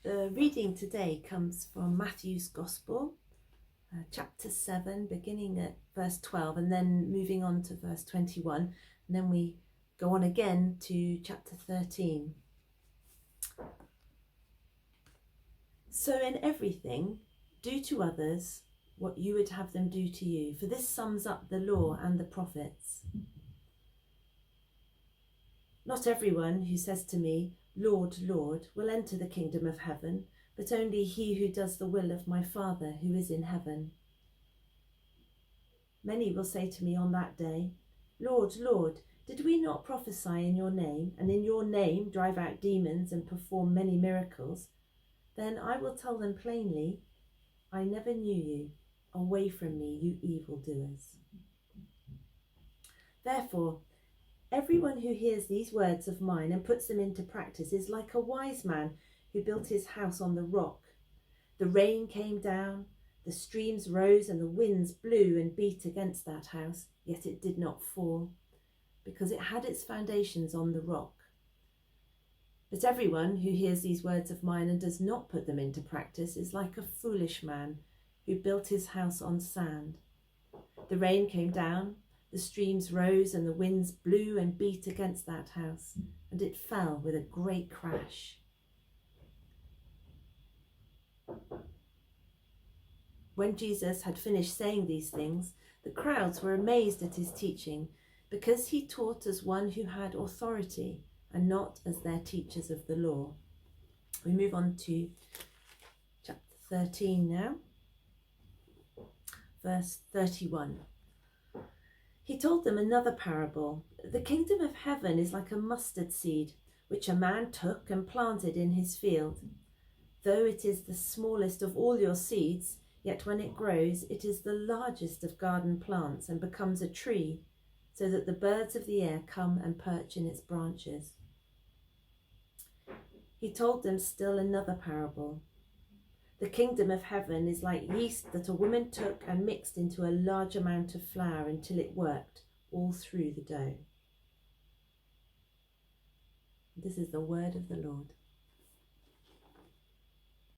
The reading today comes from Matthew's Gospel, chapter 7, beginning at verse 12 and then moving on to verse 21. And then we go on again to chapter 13. So in everything, do to others what you would have them do to you, for this sums up the law and the prophets. Not everyone who says to me, Lord, Lord, will enter the kingdom of heaven, but only he who does the will of my Father who is in heaven. Many will say to me on that day, Lord, Lord, did we not prophesy in your name, and in your name drive out demons and perform many miracles? Then I will tell them plainly, I never knew you. Away from me, you evildoers. Therefore, everyone who hears these words of mine and puts them into practice is like a wise man who built his house on the rock. The rain came down, the streams rose, and the winds blew and beat against that house, yet it did not fall, because it had its foundations on the rock. But everyone who hears these words of mine and does not put them into practice is like a foolish man who built his house on sand. The rain came down, the streams rose, and the winds blew and beat against that house, and it fell with a great crash. When Jesus had finished saying these things, the crowds were amazed at his teaching, because he taught as one who had authority and not as their teachers of the law. We move on to chapter 13 now, verse 31. He told them another parable. The kingdom of heaven is like a mustard seed, which a man took and planted in his field. Though it is the smallest of all your seeds, yet when it grows, it is the largest of garden plants and becomes a tree, so that the birds of the air come and perch in its branches. He told them still another parable. The kingdom of heaven is like yeast that a woman took and mixed into a large amount of flour until it worked all through the dough. This is the word of the Lord.